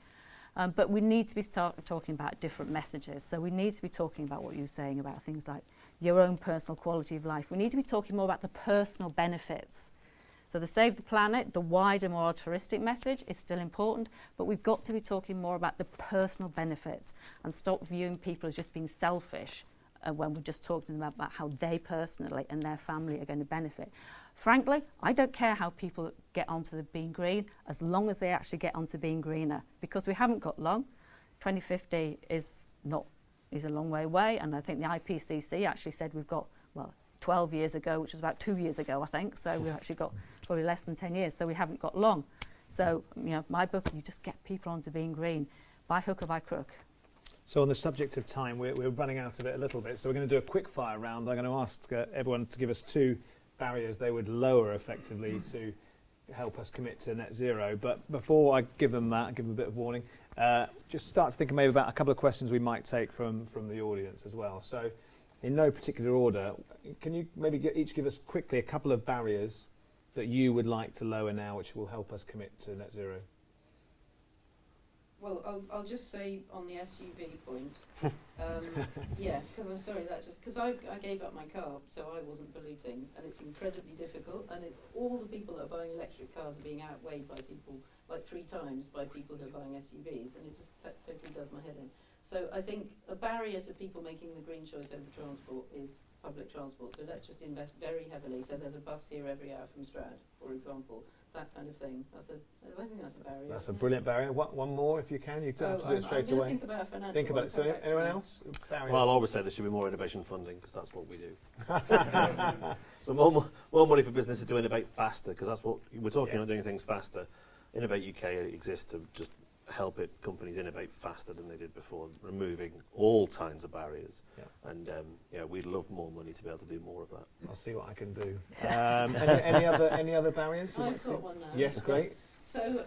But we need to be talking about different messages. So we need to be talking about what you were saying about things like your own personal quality of life. We need to be talking more about the personal benefits. So the Save the Planet, the wider, more altruistic message is still important, but we've got to be talking more about the personal benefits and stop viewing people as just being selfish when we're just talking to them about how they personally and their family are going to benefit. Frankly, I don't care how people get onto the being green as long as they actually get onto being greener, because we haven't got long. 2050 is a long way away, and I think the IPCC actually said we've got, 12 years ago, which was about 2 years ago, I think, so we've actually got probably less than 10 years, so we haven't got long. So, you know, my book, you just get people onto being green, by hook or by crook. So on the subject of time, we're running out of it a little bit, so we're going to do a quick fire round. I'm going to ask everyone to give us 2 barriers they would lower effectively to help us commit to net zero. But before I give them that, give them a bit of warning, just start to think maybe about a couple of questions we might take from the audience as well. So in no particular order, can you maybe each give us quickly a couple of barriers that you would like to lower now, which will help us commit to net zero? Well, I'll just say on the SUV point, yeah, because I'm sorry, because I gave up my car, so I wasn't polluting, and it's incredibly difficult, and all the people that are buying electric cars are being outweighed by people, like 3 times by people that are buying SUVs, and it just totally does my head in. So I think a barrier to people making the green choice over transport is public transport, so let's just invest very heavily, so there's a bus here every hour from Stroud, for example. That kind of thing. I think that's a barrier. That's a brilliant barrier. One more, if you can. You don't have to do it straight away. Think about a financial. Think about it. So, anyone else? Barriers? Well, I'll always say there should be more innovation funding because that's what we do. So more money for businesses to innovate faster because that's what we're talking about, doing things faster. Innovate UK exists to just help companies innovate faster than they did before, removing all kinds of barriers. Yeah. And we'd love more money to be able to do more of that. I'll see what I can do. Any other barriers? I've got one now. Yes, great. So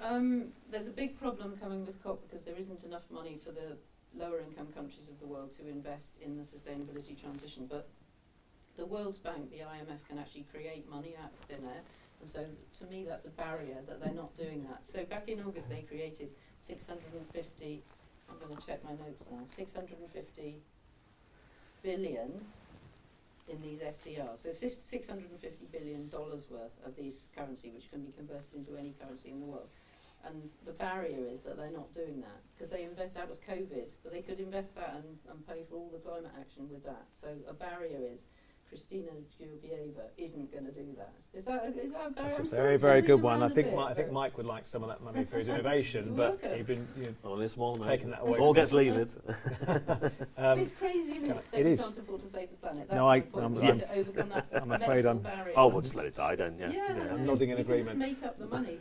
there's a big problem coming with COP because there isn't enough money for the lower income countries of the world to invest in the sustainability transition. But the World Bank, the IMF, can actually create money out of thin air. And so to me that's a barrier that they're not doing that. So back in August they created 650, I'm going to check my notes now, 650 billion in these SDRs. So $650 billion worth of these currency, which can be converted into any currency in the world. And the barrier is that they're not doing that because that was COVID, but they could invest that and pay for all the climate action with that. So a barrier is Christina Georgieva isn't going to do that. Is that a barrier? That's a very, very good one. I think Mike would like some of that money for his innovation, but you've been only a small amount. Taking that away. All gets levered. It's crazy, isn't it? So we can't afford to save the planet. That's no, I'm afraid I'm. Oh, we'll just let it die then. Yeah, I'm nodding in agreement. Just make up the money.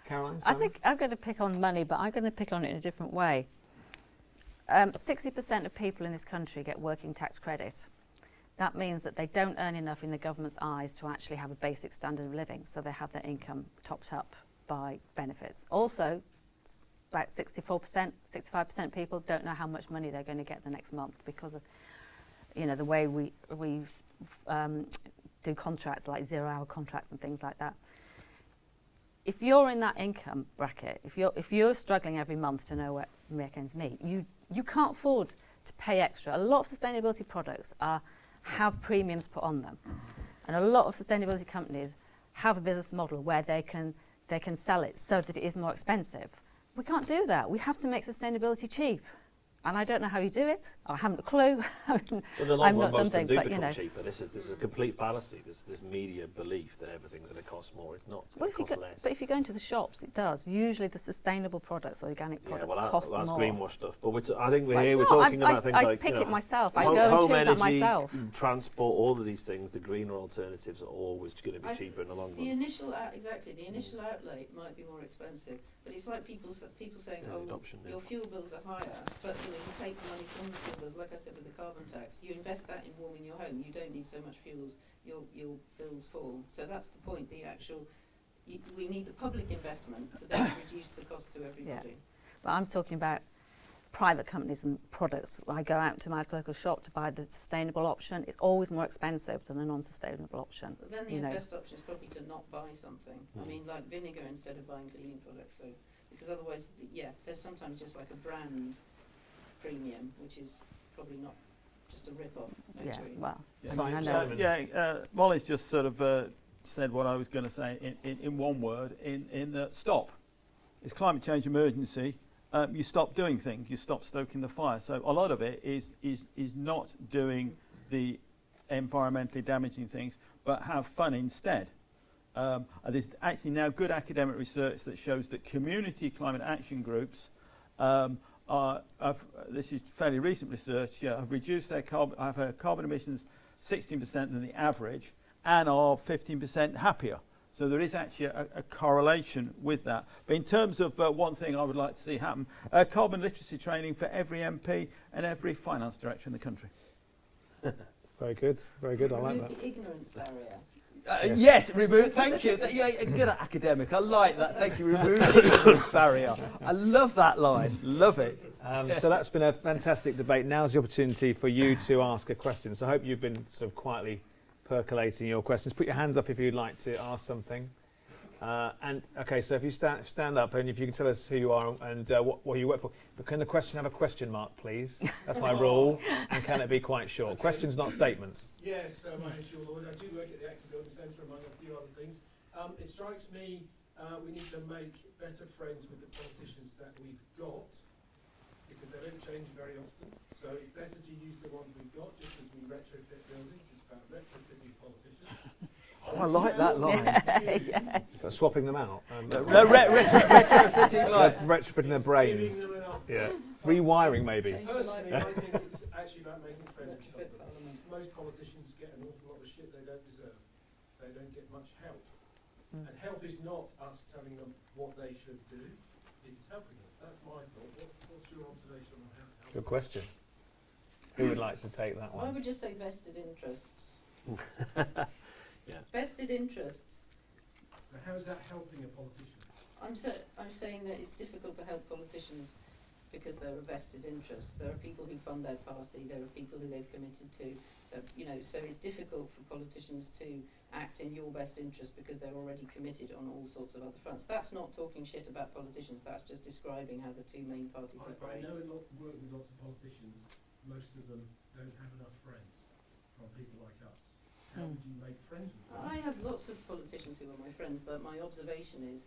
Caroline, I think I'm going to pick on money, but I'm going to pick on it in a different way. 60% of people in this country get working tax credit. That means that they don't earn enough in the government's eyes to actually have a basic standard of living, so they have their income topped up by benefits. Also, about 64%, 65% of people don't know how much money they're going to get the next month because of, the way we do contracts like 0-hour contracts and things like that. If you're in that income bracket, if you're struggling every month to know where make ends meet, you can't afford to pay extra. A lot of sustainability products have premiums put on them, and a lot of sustainability companies have a business model where they can sell it so that it is more expensive. We can't do that. We have to make sustainability cheap. And I don't know how you do it. I haven't a clue. I'm not something, but cheaper. This is a complete fallacy. This media belief that everything's going to cost more. It's not. Well, less. But if you go into the shops, it does. Usually, the sustainable products, organic products, cost more. That's greenwash stuff. But I think we're talking about things like I pick it myself. I go and choose that myself. Transport, all of these things. The greener alternatives are always going to be cheaper in the long run. The initial outlay might be more expensive, but it's like people saying, your fuel bills are higher, but you take the money from the fuel bills, like I said with the carbon tax, you invest that in warming your home, you don't need so much fuels, your bills fall. So that's the point, we need the public investment to then reduce the cost to everybody. Yeah. But I'm talking about private companies and products. I go out to my local shop to buy the sustainable option. It's always more expensive than a non-sustainable option. But then the best option is probably to not buy something. I mean, like vinegar instead of buying cleaning products. So, because otherwise, there's sometimes just like a brand premium, which is probably not just a rip-off. Molly's just sort of said what I was going to say in one word. Stop. It's climate change emergency. You stop doing things. You stop stoking the fire. So a lot of it is not doing the environmentally damaging things, but have fun instead. There's actually now good academic research that shows that community climate action groups this is fairly recent research, have reduced their carbon emissions 16% than the average and are 15% happier. So there is actually a correlation with that. But in terms of one thing I would like to see happen, carbon literacy training for every MP and every finance director in the country. Very good, very good. I like that. The ignorance barrier. Yes, remove. Thank you. You're good at academic. I like that. Thank you. Remove the ignorance barrier. I love that line. Love it. So that's been a fantastic debate. Now's the opportunity for you to ask a question. So I hope you've been sort of quietly percolating your questions. Put your hands up if you'd like to ask something. And okay, so if you stand up and if you can tell us who you are and what you work for. But can the question have a question mark, please? That's my rule. And can it be quite short? Okay. Questions, not statements. Yes, my name's Sean Lord. I do work at the Acton Building Centre, among a few other things. It strikes me we need to make better friends with the politicians that we've got, because they don't change very often. So it's better to use the ones we've got, just as we retrofit buildings. It's about retrofitting politicians. Oh, I like that line. Yes. So swapping them out. Retrofitting Retrofitting their brains. Yeah. Rewiring, maybe. Personally, I think it's actually about making friends with somebody. Most politicians get an awful lot of shit they don't deserve. They don't get much help. And help is not us telling them what they should do. It is helping them. That's my thought. What's your observation on how to help? Good question. Who would like to take that I one? would just say vested interests. Yeah. Vested interests. Now, how is that helping a politician? I'm saying that it's difficult to help politicians because there are vested interests. There are people who fund their party. There are people who they've committed to. So it's difficult for politicians to act in your best interest because they're already committed on all sorts of other fronts. That's not talking shit about politicians. That's just describing how the two main parties operate. I know work with lots of politicians. Most of them don't have enough friends from people like us. How would you make friends with them? I have lots of politicians who are my friends, but my observation is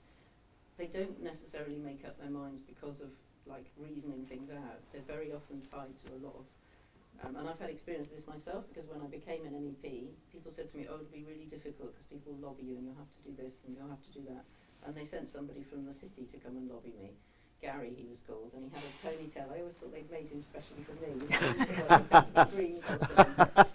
they don't necessarily make up their minds because of like reasoning things out. They're very often tied to a lot of and I've had experience of this myself, because when I became an MEP, people said to me, oh, it'll be really difficult because people will lobby you and you'll have to do this and you'll have to do that. And they sent somebody from the city to come and lobby me. Gary, he was called, and he had a ponytail. I always thought they'd made him specially for me. He sent to the Green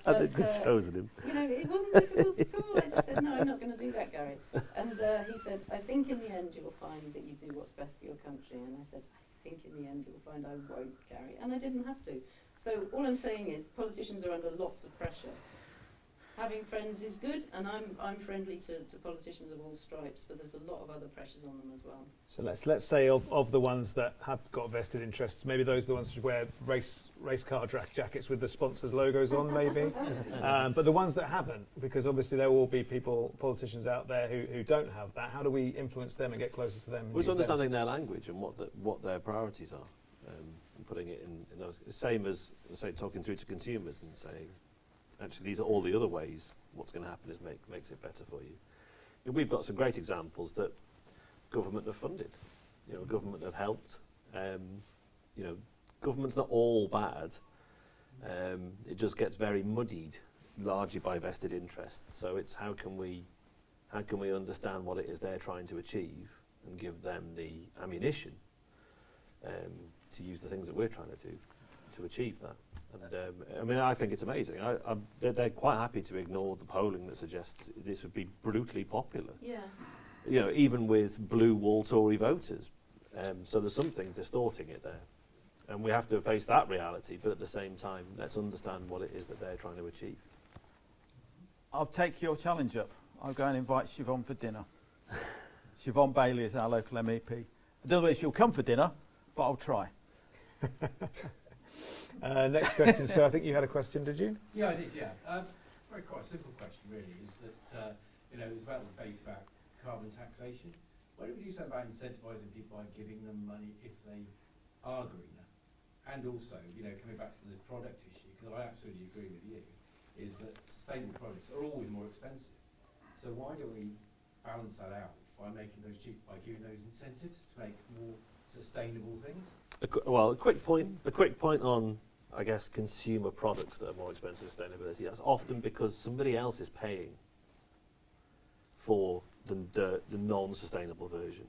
politician. Chosen him. You know, it wasn't difficult at all. I just said, no, I'm not going to do that, Gary. And he said, I think in the end you will find that you do what's best for your country. And I said, I think in the end you will find I won't, Gary. And I didn't have to. So all I'm saying is politicians are under lots of pressure. Having friends is good, and I'm friendly to politicians of all stripes, but there's a lot of other pressures on them as well. So let's say of the ones that have got vested interests, maybe those are the ones who wear race car jackets with the sponsors' logos on, maybe. But the ones that haven't, because obviously there will be politicians out there who don't have that. How do we influence them and get closer to them? Well, it's understanding their language and what their priorities are, and putting it in those. Same as, say, talking through to consumers and saying, actually, these are all the other ways. What's going to happen is makes it better for you. And we've got some great examples that government have funded. You know, government have helped. You know, government's not all bad. It just gets very muddied, largely by vested interests. So it's how can we understand what it is they're trying to achieve and give them the ammunition to use the things that we're trying to do to achieve that. And I mean, I think it's amazing. They're quite happy to ignore the polling that suggests this would be brutally popular. Yeah. You know, even with blue wall Tory voters. So there's something distorting it there. And we have to face that reality, but at the same time, let's understand what it is that they're trying to achieve. I'll take your challenge up. I'll go and invite Siobhan for dinner. Siobhan Bailey is our local MEP. I don't know if she'll come for dinner, but I'll try. Next question. So I think you had a question, did you? Yeah, I did, yeah. Very quite a simple question, really, is that, you know, it's about the debate about carbon taxation. What would you say about incentivising people by giving them money if they are greener? And also, you know, coming back to the product issue, because I absolutely agree with you, is that sustainable products are always more expensive. So why don't we balance that out by making those cheap, by giving those incentives to make more sustainable things? Well, a quick point on, I guess, consumer products that are more expensive sustainability. That's often because somebody else is paying for the non-sustainable version.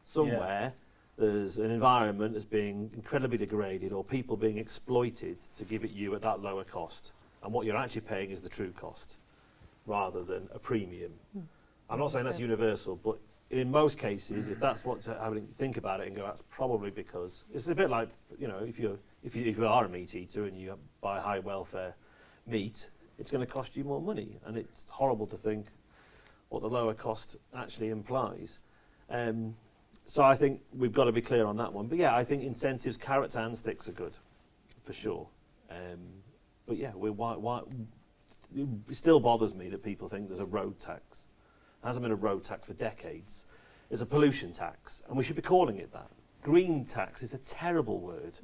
Somewhere there's an environment that's being incredibly degraded or people being exploited to give it you at that lower cost. And what you're actually paying is the true cost rather than a premium. I'm not saying that's universal, but in most cases, if that's what's happening, think about it and go, that's probably because it's a bit like, you know, if you are a meat eater and you buy high welfare meat, it's going to cost you more money, and it's horrible to think what the lower cost actually implies. So I think we've got to be clear on that one. But yeah, I think incentives, carrots and sticks are good, for sure. But yeah, it still bothers me that people think there's a road tax. There hasn't been a road tax for decades. There's a pollution tax, and we should be calling it that. Green tax is a terrible word.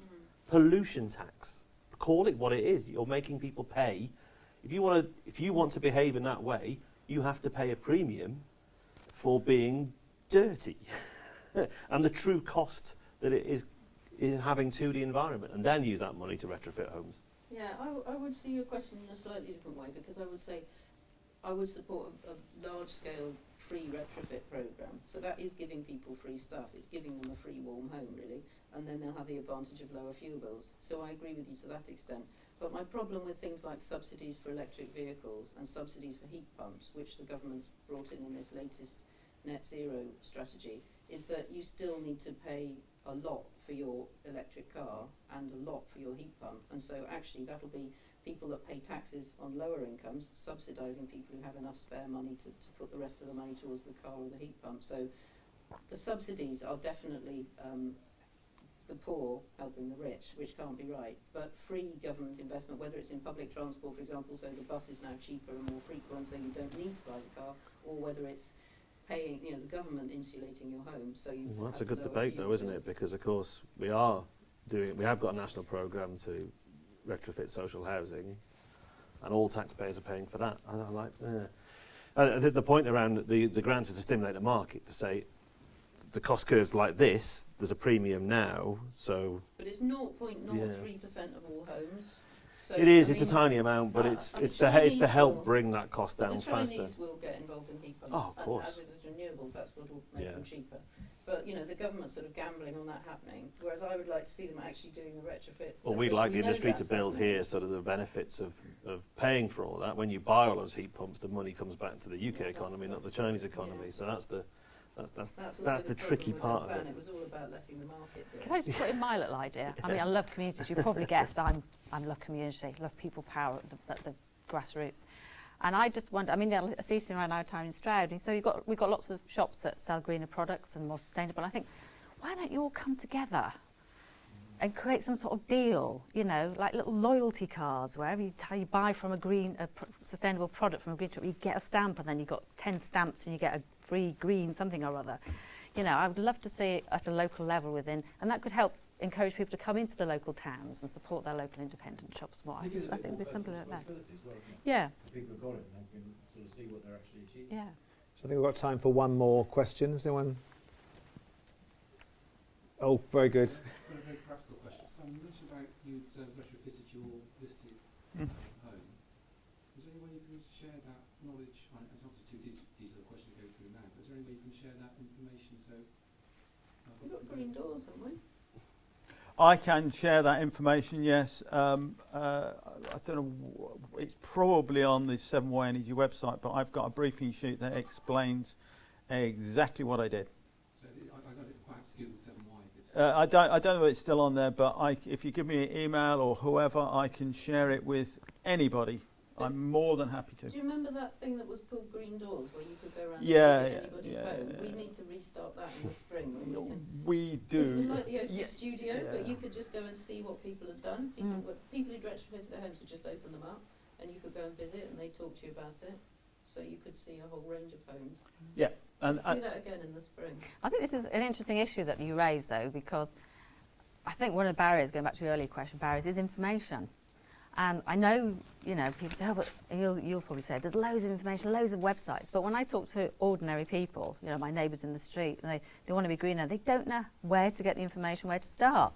Pollution tax. Call it what it is. You're making people pay. If you want to behave in that way, you have to pay a premium for being dirty and the true cost that it is having to the environment, and then use that money to retrofit homes. Yeah, I would see your question in a slightly different way, because I would say I would support a large-scale free retrofit programme. So that is giving people free stuff. It's giving them a free warm home, really, and then they'll have the advantage of lower fuel bills. So I agree with you to that extent. But my problem with things like subsidies for electric vehicles and subsidies for heat pumps, which the government's brought in this latest net zero strategy, is that you still need to pay a lot for your electric car and a lot for your heat pump. And so actually that'll be people that pay taxes on lower incomes subsidising people who have enough spare money to put the rest of the money towards the car or the heat pump. So the subsidies are definitely the poor helping the rich, which can't be right. But free government investment, whether it's in public transport, for example, so the bus is now cheaper and more frequent, so you don't need to buy the car, or whether it's paying, you know, the government insulating your home, so you. Well, that's a good debate, though, isn't it? Because of course we have got a national programme to retrofit social housing, and all taxpayers are paying for that. I like the point around the grants is to stimulate the market, to say the cost curves like this, there's a premium now, so. But it's 0.03% of all homes. So it is. It's a tiny amount, but it's to help bring that cost down faster. The Chinese will get involved in heat pumps. Oh, of course. And as with renewables, that's what will make them cheaper. But you know, the government's sort of gambling on that happening, whereas I would like to see them actually doing the retrofit. Well, we'd like the industry to build here sort of the benefits of paying for all that. When you buy all those heat pumps, the money comes back to the UK economy, not the Chinese economy. So that's the tricky part of it. It was all about letting the market do it. Can I just put in my little idea? I mean, I love communities. You probably guessed I love community, love people power at the grassroots. And I just wonder, I mean, I see it around our town in Stroud, and so we've got lots of shops that sell greener products and more sustainable. I think, why don't you all come together and create some sort of deal, you know, like little loyalty cards, wherever you buy from a sustainable product from a green shop, you get a stamp, and then you got 10 stamps and you get a free green something or other. You know, I would love to see it at a local level within, and that could help encourage people to come into the local towns and support their local independent shops more. I think it would be simple like that. Yeah. People have got it and they can sort of see what they're actually achieving. Yeah. So I think we've got time for one more question. Is anyone? Oh, very good. A very practical question. So you mentioned about you'd retrofitted your listed home. Is there any way you can share that knowledge? It's obviously too detailed a question to go through now, but is there any way you can share that information so... We've got green doors, haven't we? I can share that information, yes. I don't know, it's probably on the 7Y Energy website, but I've got a briefing sheet that explains exactly what I did. So I got it quite obscure with 7Y. I don't know if it's still on there, but if you give me an email or whoever, I can share it with anybody. I'm more than happy to. Do you remember that thing that was called Green Doors, where you could go around and visit anybody's home? We need to restart that in the spring. We do. It was like the open studio, but you could just go and see what people had done. People who'd retrofitted their homes would just open them up, and you could go and visit, and they talk to you about it. So you could see a whole range of homes. Yeah. Let's do that again in the spring. I think this is an interesting issue that you raise, though, because I think one of the barriers, going back to your earlier question, barriers is information. And I know, you know, people say, oh, but you'll probably say, there's loads of information, loads of websites. But when I talk to ordinary people, you know, my neighbours in the street, and they want to be greener, they don't know where to get the information, where to start.